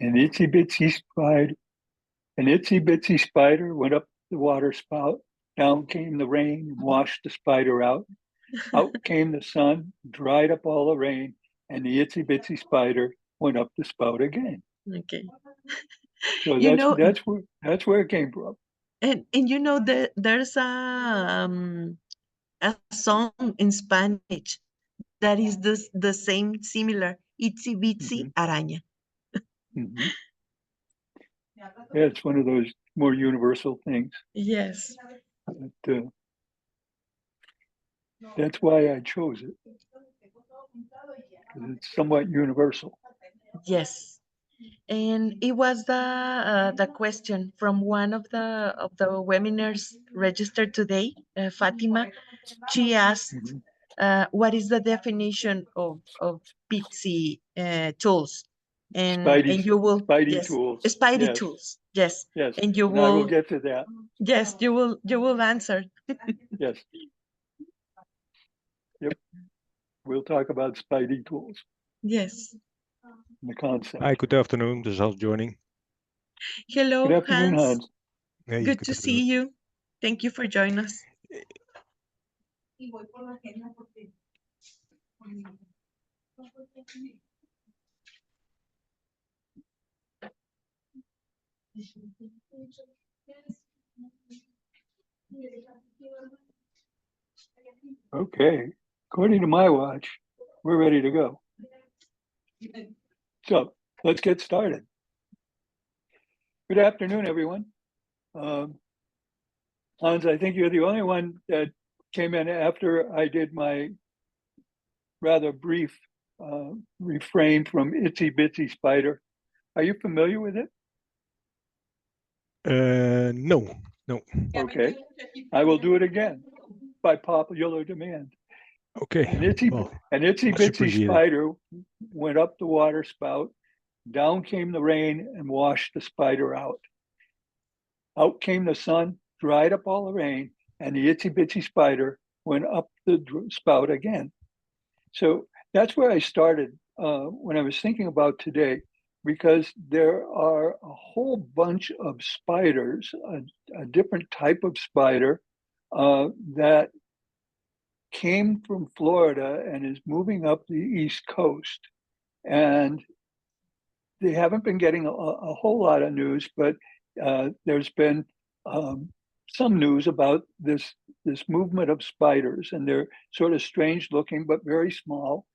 An itsy bitsy spider, an itsy bitsy spider went up the water spout. Down came the rain and washed the spider out. Out came the sun, dried up all the rain, and the itsy bitsy spider went up the spout again. Okay. So You that's know, that's where it came from. and you know that there's a song in Spanish that is the same, similar. Itsy bitsy Mm-hmm. araña. Mm-hmm. Yeah, it's one of those more universal things. Yes. But, that's why I chose it, because it's somewhat universal. Yes. And it was the question from one of the webinars registered today, Fatima. She asked, Mm-hmm. "What is the definition of Bitsy tools?" Spidey, And you will, Spidey yes, tools. Spidey Yes, tools, yes, yes, and you and I will will, get to that. yes, you will answer. Yes, yep. We'll talk about Spidey tools Yes. and the Hi, concept. good afternoon. This is Hans joining. Good Hello, afternoon, Hans. Hans. Hey, Good good to see afternoon. you. Thank you for joining us. Okay, according to my watch, we're ready to go. So let's get started. Good afternoon, everyone. Hans, I think you're the only one that came in after I did my rather brief refrain from Itsy Bitsy Spider. Are you familiar with it? No. Okay, I will do it again by popular demand. Okay. An itsy Much bitsy appreciated. spider went up the water spout. Down came the rain and washed the spider out. Out came the sun, dried up all the rain, and the itsy bitsy spider went up the spout again. So that's where I started when I was thinking about today, because there are a whole bunch of spiders, a different type of spider that came from Florida and is moving up the East Coast. And they haven't been getting a whole lot of news, but there's been some news about this movement of spiders, and they're sort of strange looking, but very small.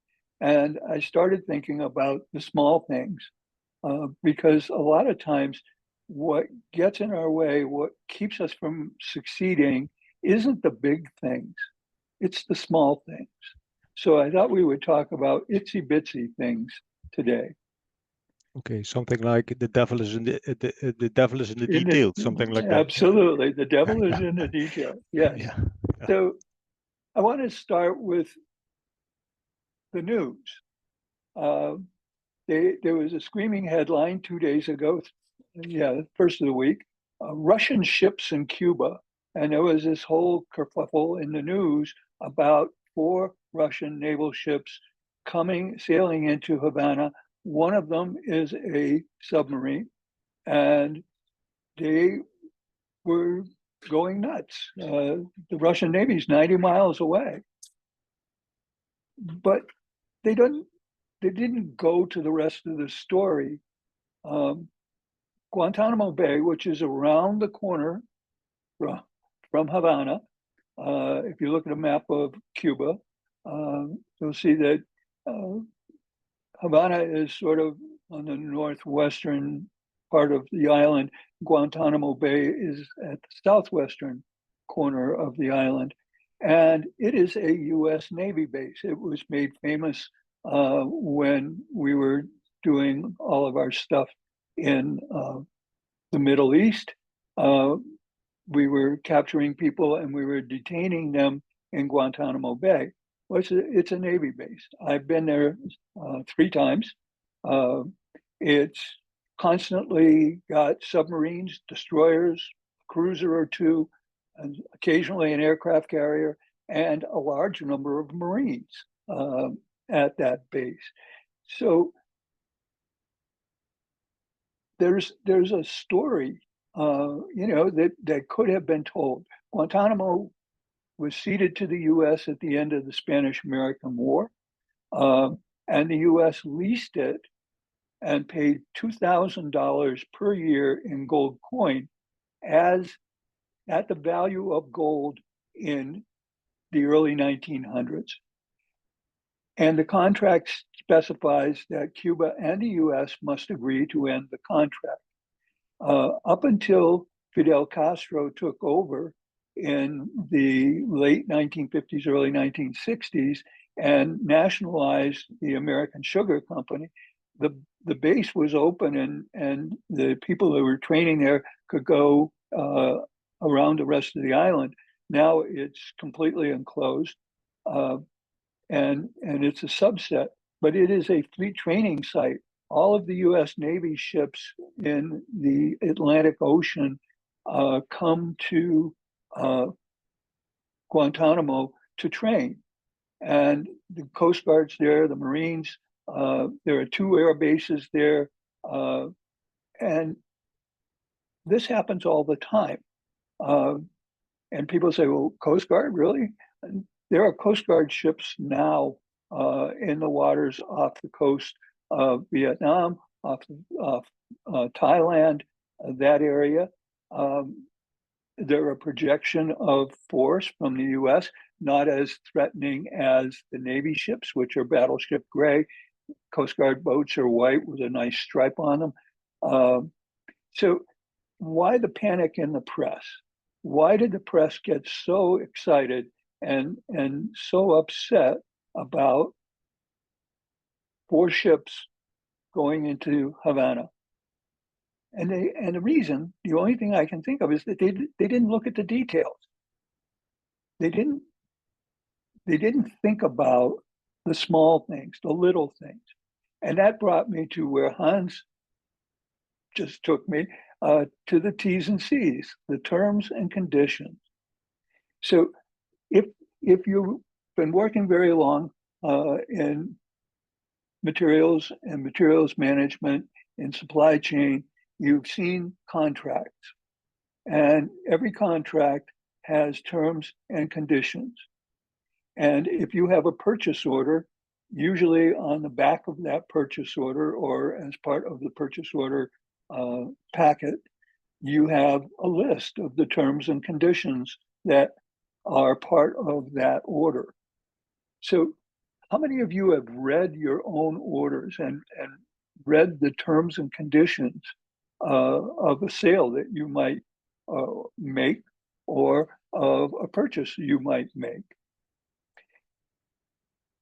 And I started thinking about the small things because a lot of times what gets in our way, what keeps us from succeeding, isn't the big things, it's the small things. So I thought we would talk about itsy bitsy things today. Okay, something like the devil is in the devil is in the In details, something like that. absolutely, the devil is in the detail. Yes. Yeah. So I want to start with the news. There was a screaming headline 2 days ago. Yeah, first of the week. Russian ships in Cuba, and there was this whole kerfuffle in the news about 4 Russian naval ships sailing into Havana. One of them is a submarine, and they were going nuts. The Russian Navy is 90 miles away, but they didn't go to the rest of the story. Guantanamo Bay, which is around the corner from Havana, if you look at a map of Cuba, you'll see that Havana is sort of on the northwestern part of the island. Guantanamo Bay is at the southwestern corner of the island. And it is a US Navy base. It was made famous when we were doing all of our stuff in the Middle East. We were capturing people and we were detaining them in Guantanamo Bay. Well, it's a Navy base. I've been there 3 times. It's constantly got submarines, destroyers, cruiser or two, and occasionally an aircraft carrier, and a large number of Marines at that base. So there's a story, that could have been told. Guantanamo was ceded to the U.S. at the end of the Spanish-American War, and the U.S. leased it and paid $2,000 per year in gold coin as at the value of gold in the early 1900s. And the contract specifies that Cuba and the US must agree to end the contract. Up until Fidel Castro took over in the late 1950s, early 1960s, and nationalized the American Sugar Company, the base was open, and the people who were training there could go around the rest of the island. Now it's completely enclosed, and it's a subset, but it is a fleet training site. All of the U.S. Navy ships in the Atlantic Ocean come to Guantanamo to train. And the Coast Guard's there, the Marines, there are 2 air bases there, and this happens all the time. And people say, well, Coast Guard, really? And there are Coast Guard ships now in the waters off the coast of Vietnam, off Thailand, that area. There are projection of force from the U.S., not as threatening as the Navy ships, which are battleship gray. Coast Guard boats are white with a nice stripe on them. So why the panic in the press? Why did the press get so excited and so upset about 4 ships going into Havana? And the reason, the only thing I can think of, is that they didn't look at the details. They didn't think about the small things, the little things. And that brought me to where Hans just took me, to the T's and C's, the terms and conditions. So if you've been working very long in materials and materials management, in supply chain, you've seen contracts, and every contract has terms and conditions. And if you have a purchase order, usually on the back of that purchase order, or as part of the purchase order packet, you have a list of the terms and conditions that are part of that order. So how many of you have read your own orders and read the terms and conditions of a sale that you might make, or of a purchase you might make?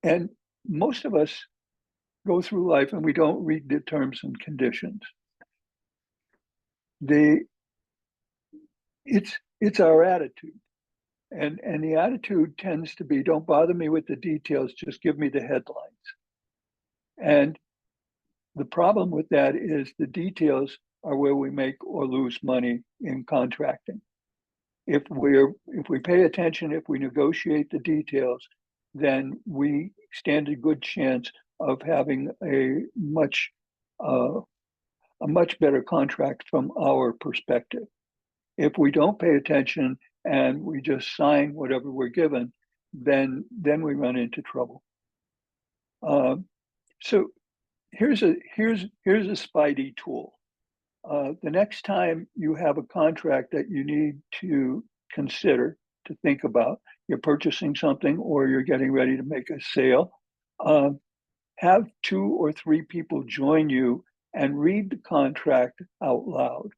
And most of us go through life and we don't read the terms and conditions. It's our attitude. And the attitude tends to be, don't bother me with the details, just give me the headlines. And the problem with that is the details are where we make or lose money in contracting. If we pay attention, if we negotiate the details, then we stand a good chance of having a much better contract from our perspective. If we don't pay attention and we just sign whatever we're given, then we run into trouble. So here's a Spidey tool. The next time you have a contract that you need to consider, to think about, you're purchasing something or you're getting ready to make a sale, have 2 or 3 people join you and read the contract out loud.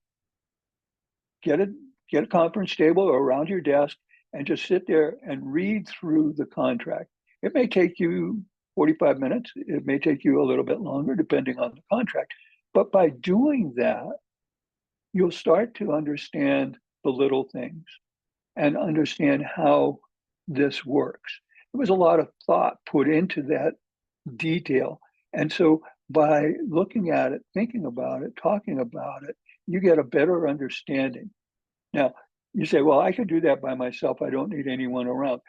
Get a conference table or around your desk and just sit there and read through the contract. It may take you 45 minutes. It may take you a little bit longer, depending on the contract. But by doing that, you'll start to understand the little things and understand how this works. There was a lot of thought put into that detail. And so by looking at it, thinking about it, talking about it, you get a better understanding. Now, you say, well, I can do that by myself. I don't need anyone around.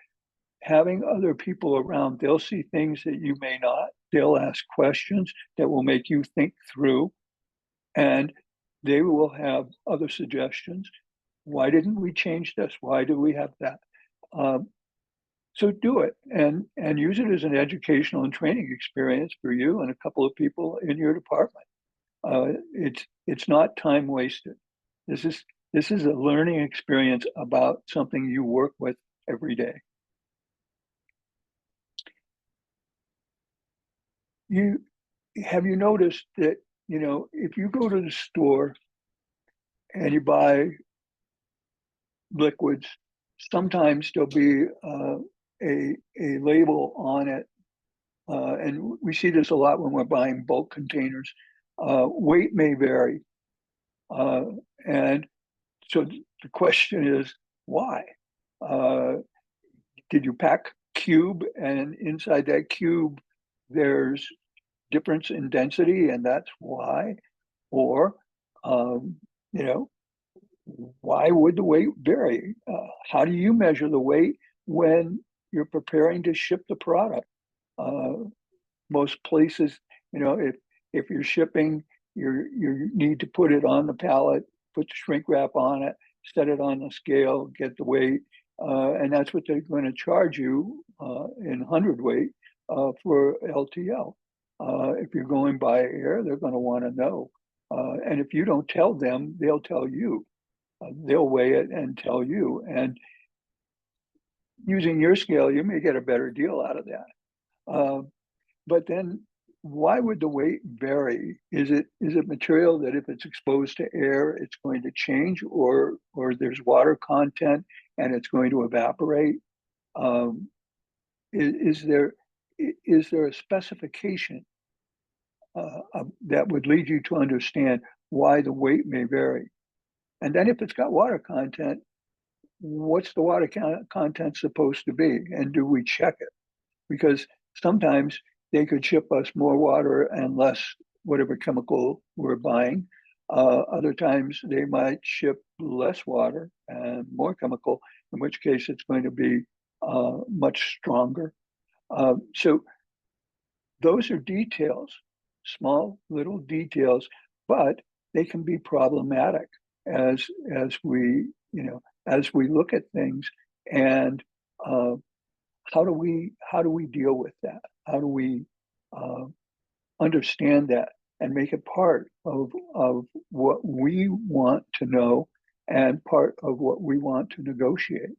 Having other people around, they'll see things that you may not. They'll ask questions that will make you think through. And they will have other suggestions. Why didn't we change this? Why do we have that? So do it and use it as an educational and training experience for you and a couple of people in your department. It's not time wasted. This is a learning experience about something you work with every day. Have you noticed that, if you go to the store and you buy liquids, sometimes there'll be a label on it, and we see this a lot when we're buying bulk containers. Weight may vary, and so the question is why? Did you pack cube, and inside that cube there's difference in density, and that's why? Or why would the weight vary? How do you measure the weight when you're preparing to ship the product? Most places, if you're shipping, you need to put it on the pallet, put the shrink wrap on it, set it on the scale, get the weight, and that's what they're going to charge you in hundredweight for LTL. If you're going by air, they're going to want to know. And if you don't tell them, they'll tell you. They'll weigh it and tell you. And using your scale, you may get a better deal out of that. But then why would the weight vary? Is it material that if it's exposed to air, it's going to change, or there's water content and it's going to evaporate? Is there a specification that would lead you to understand why the weight may vary? And then if it's got water content, what's the water content supposed to be? And do we check it? Because sometimes they could ship us more water and less whatever chemical we're buying. Other times they might ship less water and more chemical, in which case it's going to be much stronger. So those are details, small little details, but they can be problematic as we look at things. And how do we deal with that? How do we understand that and make it part of what we want to know and part of what we want to negotiate?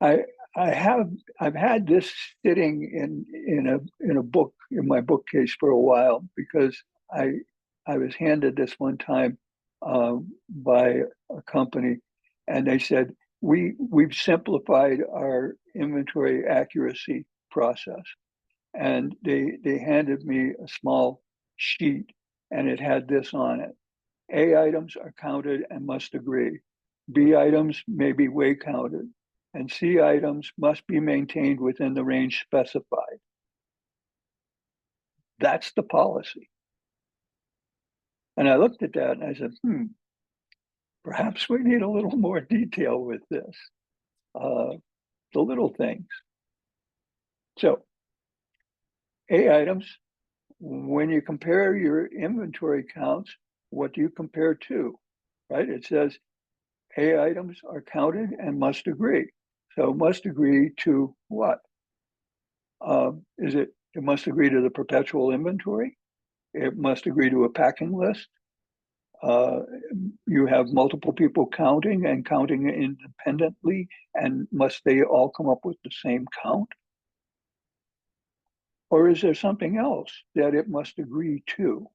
I've had this sitting in a book in my bookcase for a while, because I was handed this one time by a company, and they said, we've simplified our inventory accuracy process. And they handed me a small sheet, and it had this on it: A items are counted and must agree. B items may be weight counted, and C items must be maintained within the range specified. That's the policy. And I looked at that and I said, perhaps we need a little more detail with this. The little things. So, A items, when you compare your inventory counts, what do you compare to, right? It says A items are counted and must agree. So must agree to what? It must agree to the perpetual inventory? It must agree to a packing list. You have multiple people counting and counting independently, and must they all come up with the same count? Or is there something else that it must agree to?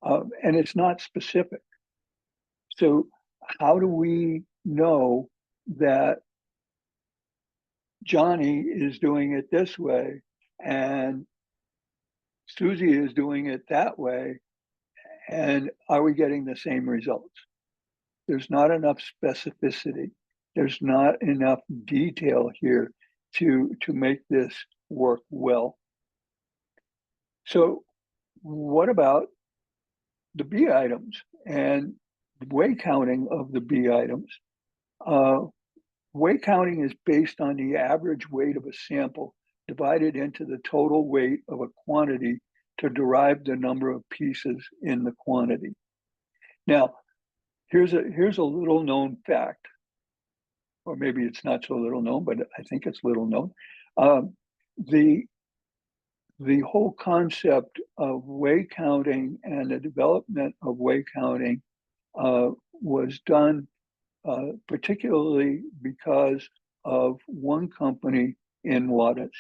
And it's not specific. So how do we know that Johnny is doing it this way and Susie is doing it that way? And are we getting the same results? There's not enough specificity. There's not enough detail here to make this work well. So what about the B items and the weight counting of the B items? Weight counting is based on the average weight of a sample divided into the total weight of a quantity to derive the number of pieces in the quantity. Now, here's a little known fact, or maybe it's not so little known, but I think it's little known. The whole concept of way counting and the development of way counting was done particularly because of one company in Juarez.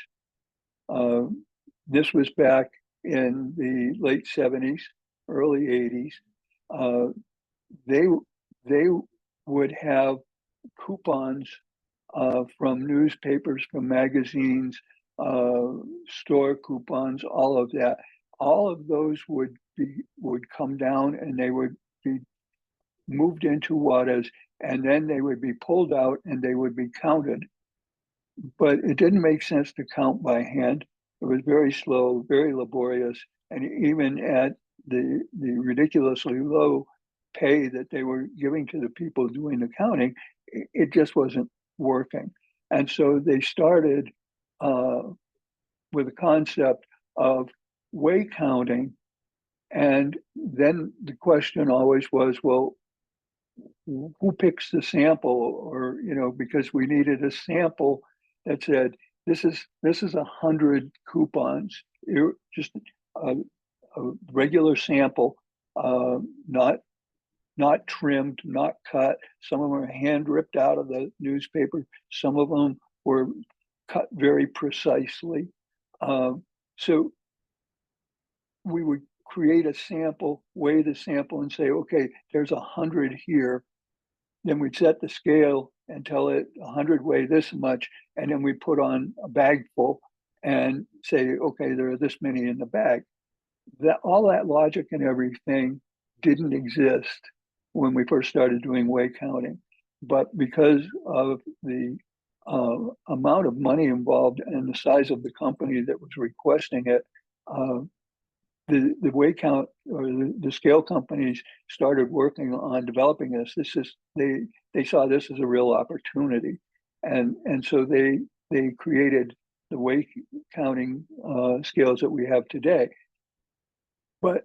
This was back in the late 70s, early 80s. They would have coupons from newspapers, from magazines, store coupons, all of that. All of those would come down, and they would be moved into Juarez, and then they would be pulled out and they would be counted. But it didn't make sense to count by hand. It was very slow, very laborious, and even at the ridiculously low pay that they were giving to the people doing the counting, it just wasn't working. And so they started with the concept of way counting. And then the question always was, well, who picks the sample? Or, because we needed a sample that said, this is 100 coupons, just a regular sample, not trimmed, not cut. Some of them are hand ripped out of the newspaper. Some of them were cut very precisely. So we would create a sample, weigh the sample, and say, okay, there's 100 here. Then we'd set the scale and tell it 100 weigh this much, and then we put on a bag full and say, okay, there are this many in the bag. All that logic and everything didn't exist when we first started doing way counting. But because of the amount of money involved and the size of the company that was requesting it, the way count, or the scale companies started working on developing this. They saw this as a real opportunity, and so they created the way counting scales that we have today. But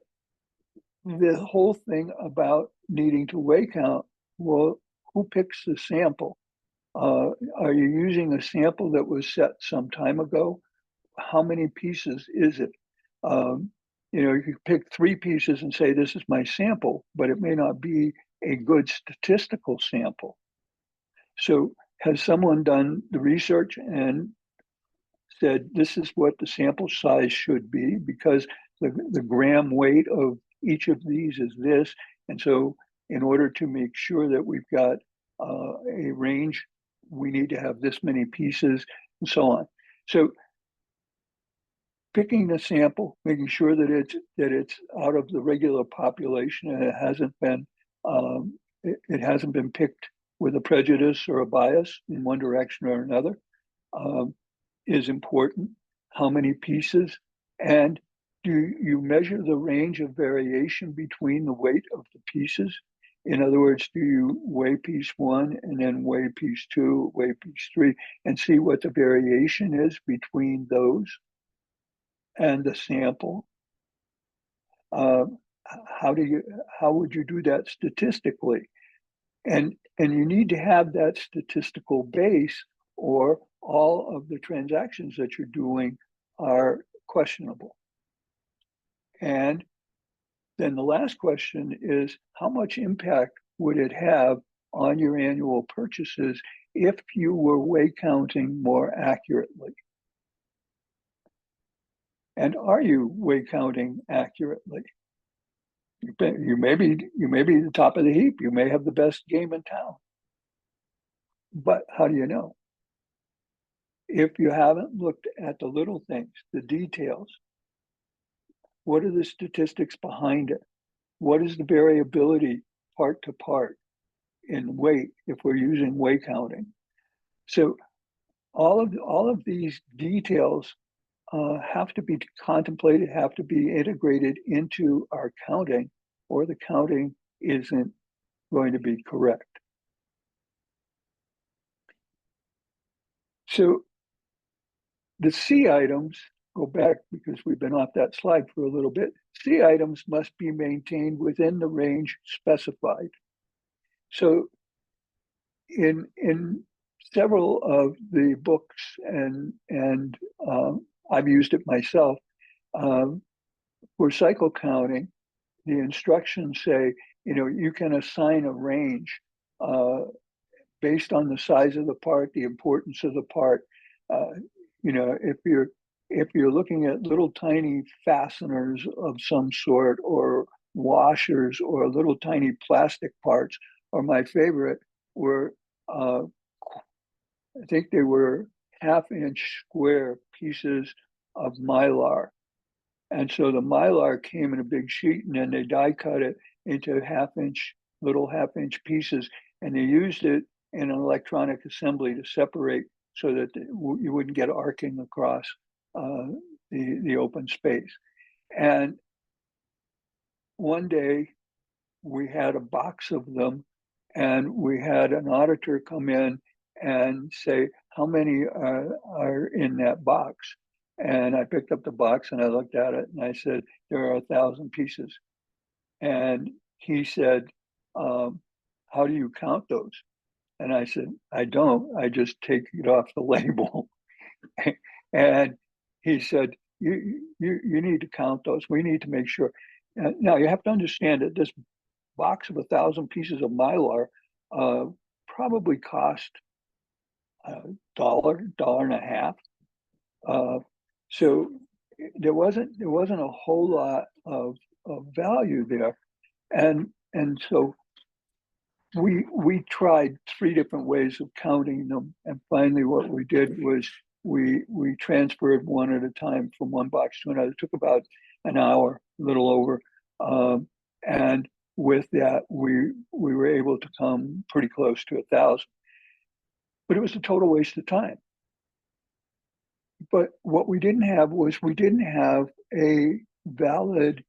the whole thing about needing to way count, well, who picks the sample? Are you using a sample that was set some time ago? How many pieces is it? You could pick 3 pieces and say, this is my sample, but it may not be a good statistical sample. So has someone done the research and said, this is what the sample size should be, because the gram weight of each of these is this. And so in order to make sure that we've got a range, we need to have this many pieces and so on. So picking the sample, making sure that it's out of the regular population and it hasn't been picked with a prejudice or a bias in one direction or another, is important. How many pieces? And do you measure the range of variation between the weight of the pieces? In other words, do you weigh piece 1 and then weigh piece 2, weigh piece 3, and see what the variation is between those and the sample? How would you do that statistically? And you need to have that statistical base, or all of the transactions that you're doing are questionable. And then the last question is, how much impact would it have on your annual purchases if you were way counting more accurately? And are you way counting accurately? You may be the top of the heap. You may have the best game in town. But how do you know? If you haven't looked at the little things, the details, what are the statistics behind it? What is the variability part to part in weight if we're using way counting? So all of these details have to be contemplated, have to be integrated into our counting, or the counting isn't going to be correct. So the C items go back because we've been off that slide for a little bit. C items must be maintained within the range specified. So in several of the books, and I've used it myself, for cycle counting, the instructions say, you can assign a range based on the size of the part, the importance of the part. If you're looking at little tiny fasteners of some sort, or washers, or little tiny plastic parts, or my favorite were, I think they were 1/2-inch square pieces of Mylar. And so the Mylar came in a big sheet, and then they die cut it into little 1/2-inch pieces, and they used it in an electronic assembly to separate so that you wouldn't get arcing across the open space. And one day we had a box of them, and we had an auditor come in and say, how many are in that box? And I picked up the box and I looked at it and I said, there are 1,000 pieces. And he said, how do you count those? And I said, I don't, I just take it off the label. And he said, you need to count those. We need to make sure. Now you have to understand that this box of 1,000 pieces of Mylar probably cost $1.50. So there wasn't a whole lot of value there, and so we tried 3 different ways of counting them, and finally what we did was we transferred one at a time from one box to another. It took about an hour, a little over, and with that we were able to come pretty close to 1,000. But it was a total waste of time. But what we didn't have was a valid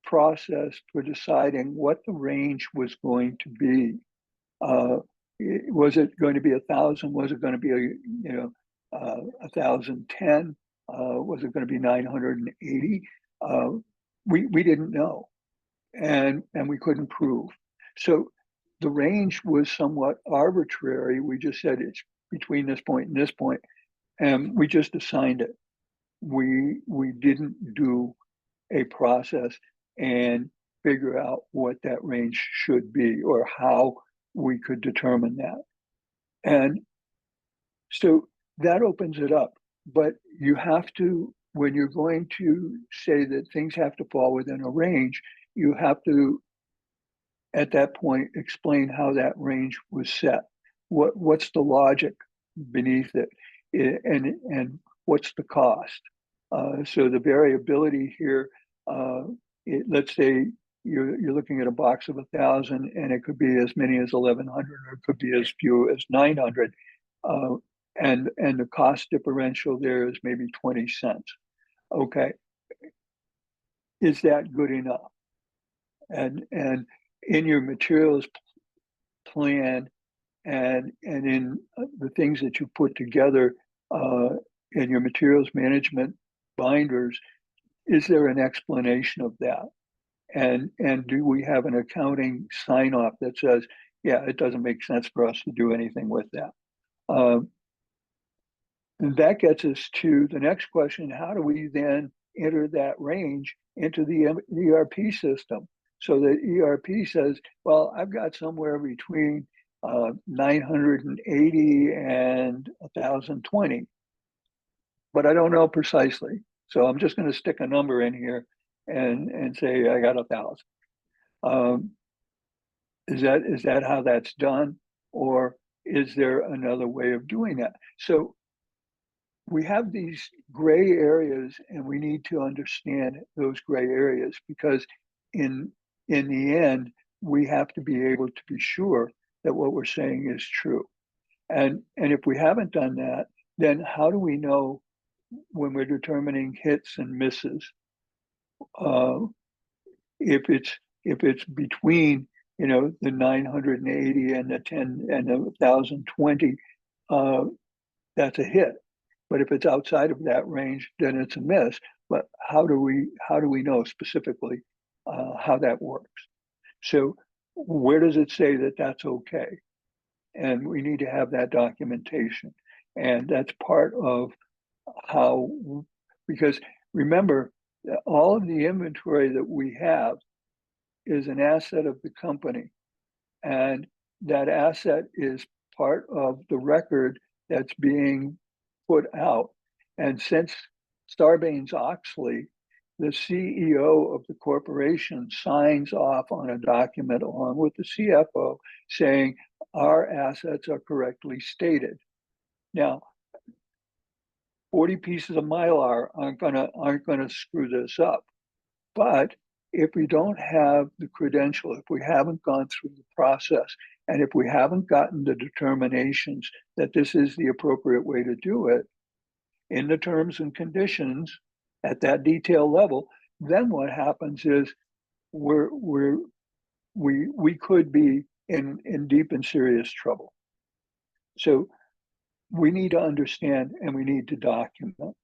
process for deciding what the range was going to be. Was it going to be 1,000? Was it going to be 1,010? Was it going to be 980? We didn't know, and we couldn't prove. So the range was somewhat arbitrary. We just said it's between this point and this point, and we just assigned it. We didn't do a process and figure out what that range should be or how we could determine that. And so that opens it up. But you have to, when you're going to say that things have to fall within a range, you have to, at that point, explain how that range was set. What's the logic beneath it, and what's the cost? So the variability here, let's say you're looking at a box of 1,000, and it could be as many as 1,100, or it could be as few as 900, and the cost differential there is maybe 20 cents. Okay, is that good enough? And in your materials plan and in the things that you put together in your materials management binders, is there an explanation of that? And do we have an accounting sign off that says, yeah, it doesn't make sense for us to do anything with that? And that gets us to the next question: how do we then enter that range into the ERP system? So the ERP says, well, I've got somewhere between 980 and 1,020, but I don't know precisely. So I'm just going to stick a number in here and say I got 1,000. Is that how that's done, or is there another way of doing that? So we have these gray areas, and we need to understand those gray areas, because in the end, we have to be able to be sure that what we're saying is true. And if we haven't done that, then how do we know when we're determining hits and misses? If it's between the 980 and the 1,020, that's a hit. But if it's outside of that range, then it's a miss. But how do we know specifically how that works? So where does it say that that's okay? And we need to have that documentation. And that's part of how, because remember, all of the inventory that we have is an asset of the company. And that asset is part of the record that's being put out. And since Sarbanes-Oxley, the CEO of the corporation signs off on a document along with the CFO saying our assets are correctly stated. Now, 40 pieces of Mylar aren't gonna screw this up. But if we don't have the credential, if we haven't gone through the process, and if we haven't gotten the determinations that this is the appropriate way to do it in the terms and conditions at that detail level, then what happens is we could be in deep and serious trouble. So we need to understand and we need to document.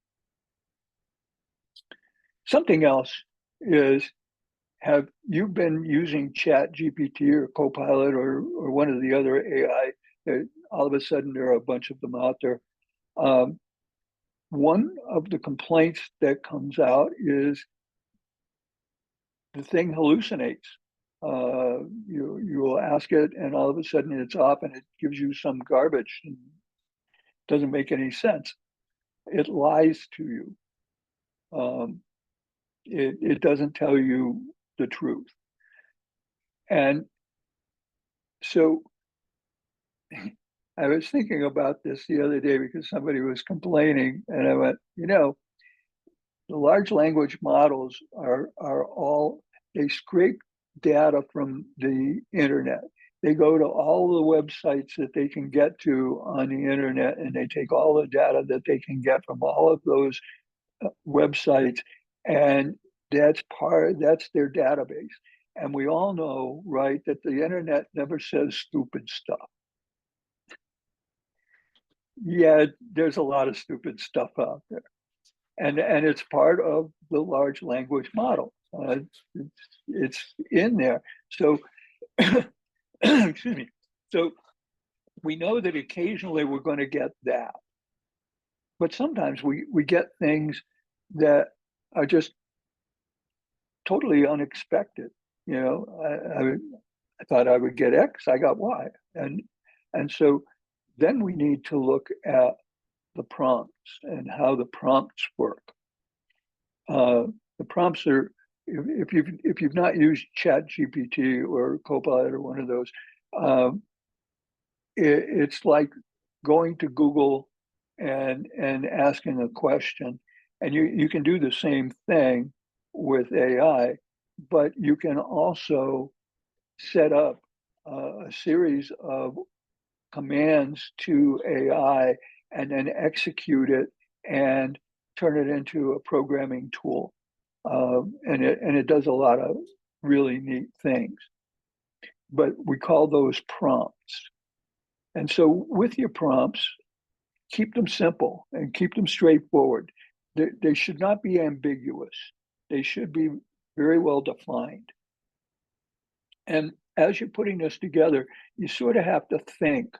Something else is, have you been using Chat GPT or Copilot or one of the other AI? All of a sudden, there are a bunch of them out there. One of the complaints that comes out is the thing hallucinates. You will ask it, and all of a sudden it's off, and it gives you some garbage. And doesn't make any sense. It lies to you. It doesn't tell you the truth. And so I was thinking about this the other day because somebody was complaining, and I went, the large language models are all, they scrape data from the internet. They go to all the websites that they can get to on the internet, and they take all the data that they can get from all of those websites, and that's their database. And we all know, right, that the internet never says stupid stuff. Yeah, there's a lot of stupid stuff out there. And it's part of the large language model. It's in there. So, excuse me. So we know that occasionally we're going to get that. But sometimes we get things that are just totally unexpected. I thought I would get X, I got Y. And so then we need to look at the prompts and how the prompts work. The prompts are, if you've not used Chat GPT or Copilot or one of those, it's like going to Google and asking a question. And you can do the same thing with AI, but you can also set up a series of commands to AI and then execute it and turn it into a programming tool. And it does a lot of really neat things. But we call those prompts. And so with your prompts, keep them simple and keep them straightforward. They should not be ambiguous. They should be very well defined. And as you're putting this together, you sort of have to think.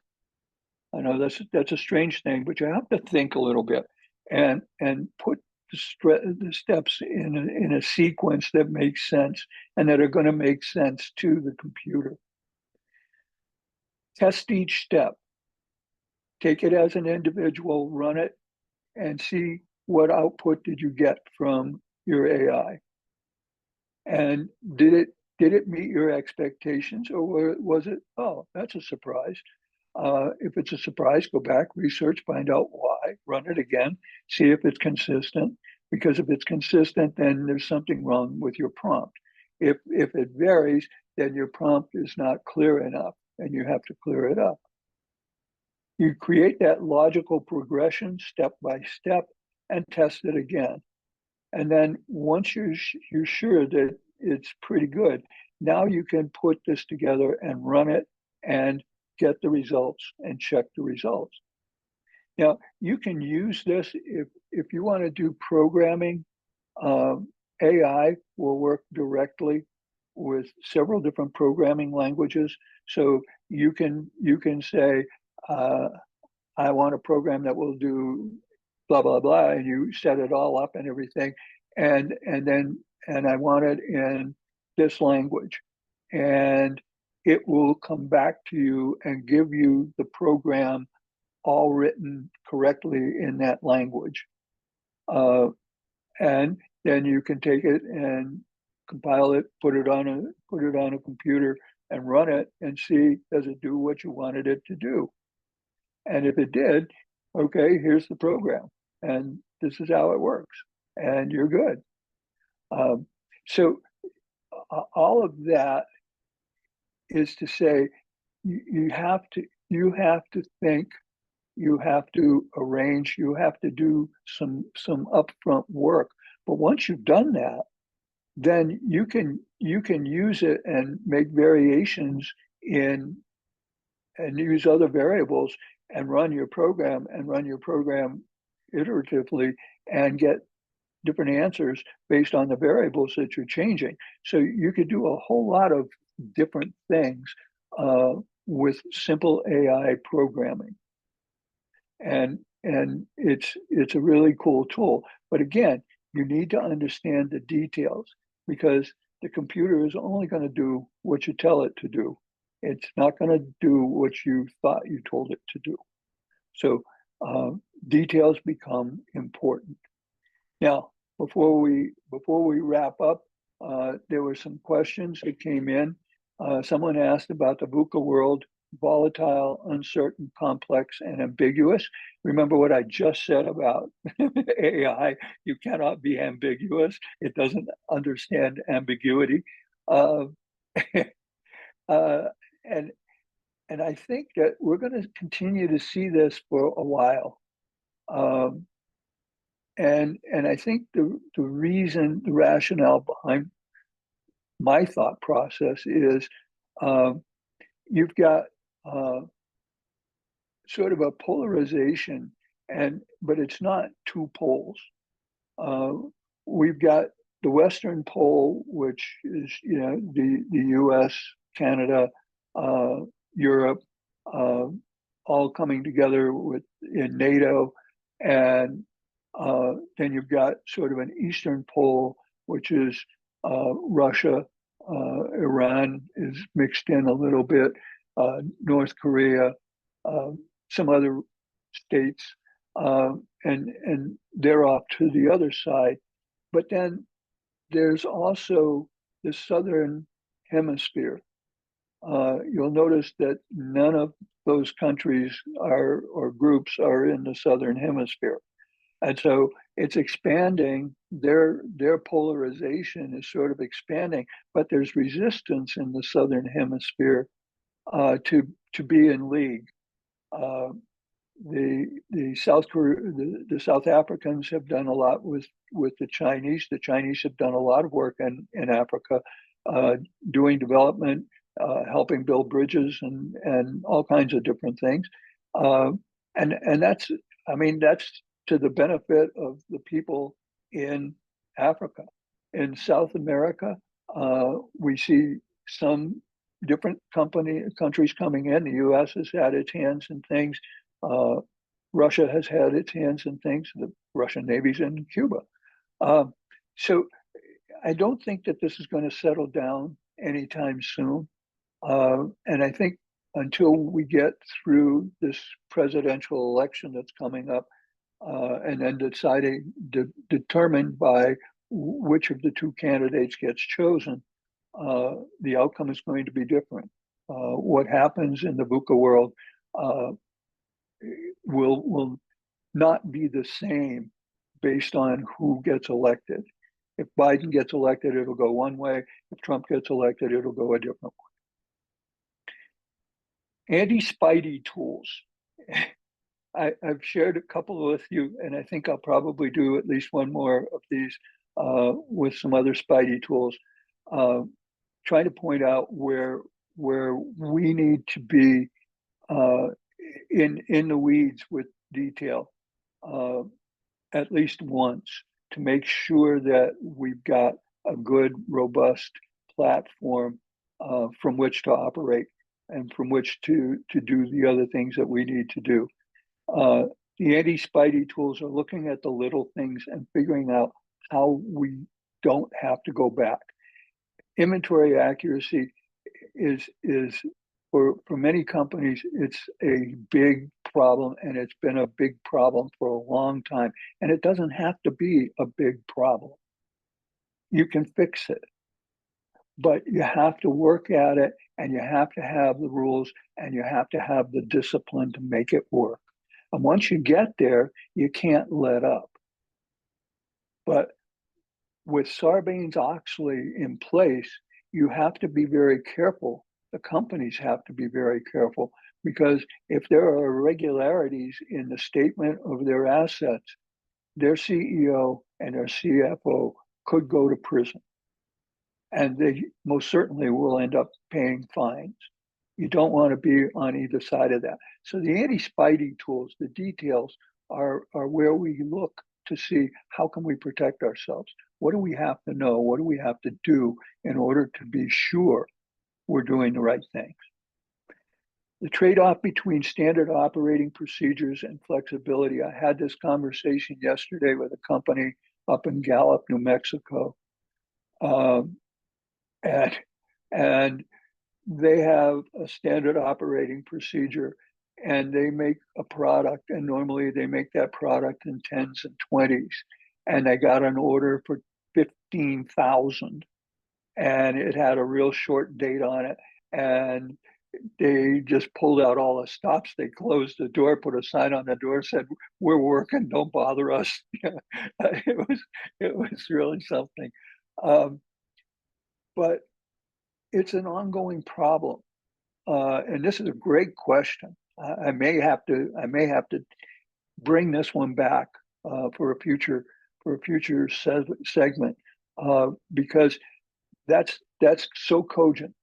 I know that's a strange thing, but you have to think a little bit and put the steps in a sequence that makes sense and that are going to make sense to the computer. Test each step. Take it as an individual, run it, and see what output did you get from your AI. And did it meet your expectations, or was it, oh, that's a surprise? If it's a surprise, go back, research, find out why, run it again, see if it's consistent. Because if it's consistent, then there's something wrong with your prompt. If it varies, then your prompt is not clear enough and you have to clear it up. You create that logical progression step by step and test it again. And then once you're sure that it's pretty good, now you can put this together and run it and get the results and check the results. Now, you can use this if you want to do programming. AI will work directly with several different programming languages. So you can say, I want a program that will do blah blah blah, and you set it all up and everything, and I want it in this language, and it will come back to you and give you the program all written correctly in that language. And then you can take it and compile it, put it on a computer and run it and see, does it do what you wanted it to do? And if it did, okay, here's the program and this is how it works, and you're good. So all of that is to say, you have to think, you have to arrange, you have to do some upfront work. But once you've done that, then you can use it and make variations and use other variables and run your program iteratively and get different answers based on the variables that you're changing. So you could do a whole lot of different things with simple AI programming. And it's a really cool tool. But again, you need to understand the details, because the computer is only going to do what you tell it to do. It's not going to do what you thought you told it to do. So details become important. Now, before we wrap up, there were some questions that came in. Someone asked about the VUCA world: volatile, uncertain, complex, and ambiguous. Remember what I just said about AI. You cannot be ambiguous. It doesn't understand ambiguity. And I think that we're going to continue to see this for a while. And I think the reason, the rationale behind my thought process is you've got sort of a polarization, but it's not two poles. We've got the Western pole, which is the U.S., Canada, Europe, all coming together in NATO, and then you've got sort of an Eastern pole, which is Russia, Iran is mixed in a little bit, North Korea, some other states, and they're off to the other side. But then there's also the Southern Hemisphere. You'll notice that none of those countries or groups are in the Southern Hemisphere. And so it's expanding, their polarization is sort of expanding, but there's resistance in the Southern Hemisphere to be in league. The South Africans have done a lot with the Chinese. The Chinese have done a lot of work in Africa, doing development, helping build bridges and all kinds of different things. And that's to the benefit of the people in Africa. In South America, we see some different countries coming in. The U.S. has had its hands in things. Russia has had its hands in things. The Russian Navy's in Cuba. So I don't think that this is going to settle down anytime soon. And I think until we get through this presidential election that's coming up, and then determined by which of the two candidates gets chosen, the outcome is going to be different. What happens in the VUCA world will not be the same based on who gets elected. If Biden gets elected, it'll go one way. If Trump gets elected, it'll go a different way. Anti-Spidey tools. I've shared a couple with you, and I think I'll probably do at least one more of these with some other Spidey tools, trying to point out where we need to be in the weeds with detail at least once to make sure that we've got a good, robust platform from which to operate and from which to do the other things that we need to do. The anti-Spidey tools are looking at the little things and figuring out how we don't have to go back. Inventory accuracy is for many companies, it's a big problem, and it's been a big problem for a long time. And it doesn't have to be a big problem. You can fix it, but you have to work at it, and you have to have the rules, and you have to have the discipline to make it work. And once you get there, you can't let up. But with Sarbanes-Oxley in place, you have to be very careful. The companies have to be very careful, because if there are irregularities in the statement of their assets, their CEO and their CFO could go to prison. And they most certainly will end up paying fines. You don't want to be on either side of that. So the anti-Spidey tools, the details are where we look to see how can we protect ourselves. What do we have to know? What do we have to do in order to be sure we're doing the right things? The trade-off between standard operating procedures and flexibility. I had this conversation yesterday with a company up in Gallup, New Mexico. And they have a standard operating procedure, and they make a product, and normally they make that product in 10s and 20s. And they got an order for 15,000, and it had a real short date on it. And they just pulled out all the stops. They closed the door, put a sign on the door, said, "We're working, don't bother us." It was really something. But it's an ongoing problem. And this is a great question. I may have to bring this one back for a future segment, because that's so cogent.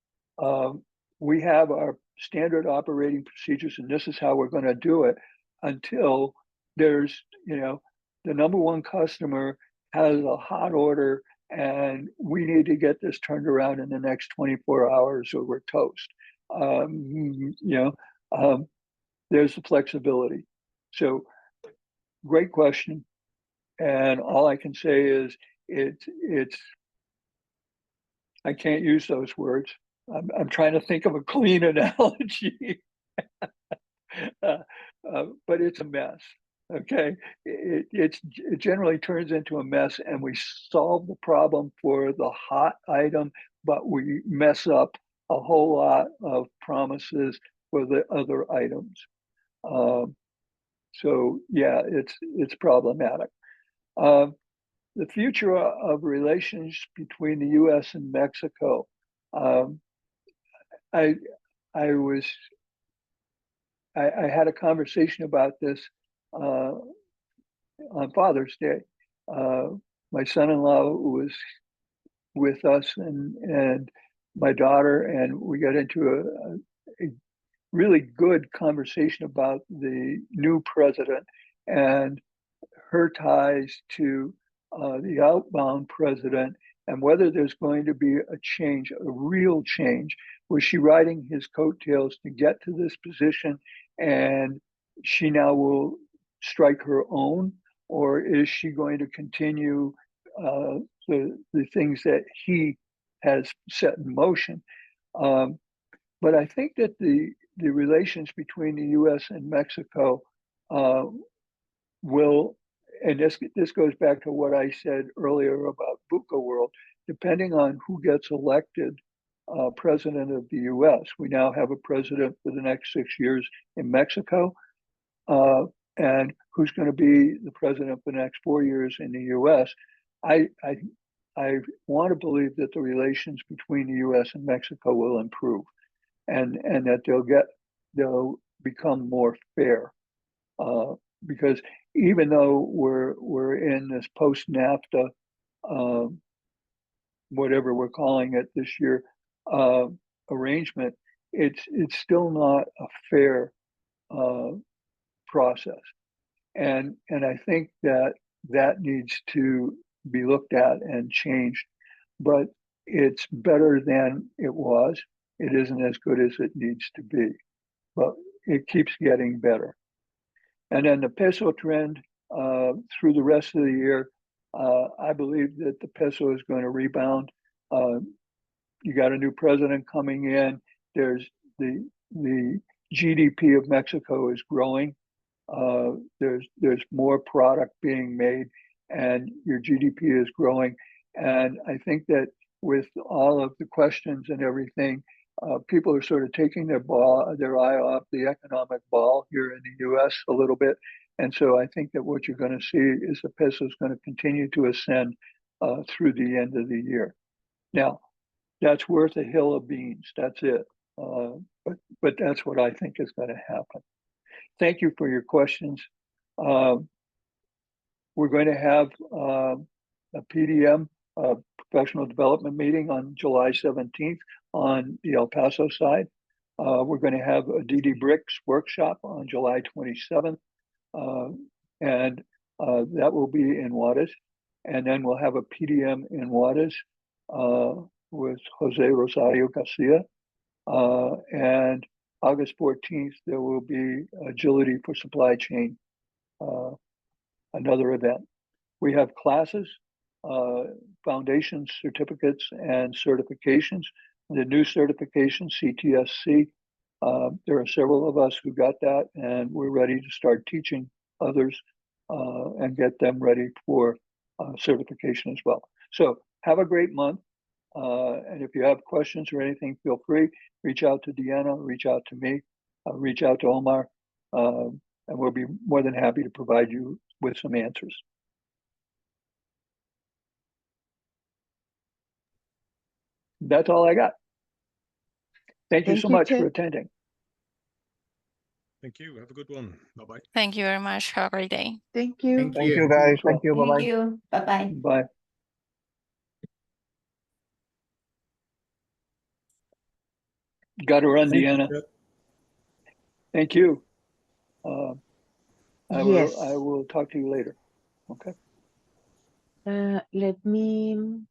We have our standard operating procedures, and this is how we're going to do it until there's, the number one customer has a hot order, and we need to get this turned around in the next 24 hours or we're toast. There's the flexibility. So great question. And all I can say is I can't use those words. I'm trying to think of a clean analogy, but it's a mess. Okay, it generally turns into a mess, and we solve the problem for the hot item, but we mess up a whole lot of promises for the other items. So yeah, it's problematic. The future of relations between the U.S. and Mexico. I had a conversation about this on Father's Day. My son-in-law was with us and my daughter, and we got into a really good conversation about the new president and her ties to the outbound president, and whether there's going to be a change, a real change. Was she riding his coattails to get to this position, and she now will strike her own, or is she going to continue the things that he has set in motion? But I think that the relations between the U.S. and Mexico will, and this goes back to what I said earlier about VUCA World, depending on who gets elected president of the U.S. We now have a president for the next 6 years in Mexico, and who's going to be the president for the next 4 years in the U.S. I want to believe that the relations between the U.S. and Mexico will improve, and that they'll become more fair, because even though we're in this post-NAFTA, whatever we're calling it this year, arrangement, it's still not a fair process. And I think that that needs to be looked at and changed, but it's better than it was. It isn't as good as it needs to be, but it keeps getting better. And then the peso trend through the rest of the year, I believe that the peso is going to rebound. You got a new president coming in. There's the GDP of Mexico is growing. There's more product being made, and your GDP is growing. And I think that with all of the questions and everything, people are sort of taking their eye off the economic ball here in the U.S. a little bit. And so I think that what you're going to see is the peso is going to continue to ascend through the end of the year. Now, that's worth a hill of beans. That's it. But that's what I think is going to happen. Thank you for your questions. We're going to have a PDM, professional development meeting on July 17th on the El Paso side. We're going to have a DD Bricks workshop on July 27th. And that will be in Juarez. And then we'll have a PDM in Juarez with Jose Rosario Garcia. And August 14th, there will be Agility for Supply Chain, another event. We have classes, foundations, certificates, and certifications. The new certification, CTSC, there are several of us who got that, and we're ready to start teaching others and get them ready for certification as well. So have a great month. And if you have questions or anything, feel free, reach out to Deanna, reach out to me, reach out to Omar, and we'll be more than happy to provide you with some answers. That's all I got. Thank you so much for attending. Thank you. Have a good one. Bye-bye. Thank you very much. Have a great day. Thank you. Thank you, guys. Thank you. Bye-bye. Thank you. Bye-bye. Bye. Got to run, Deanna. Thank you. I will talk to you later. Okay. Let me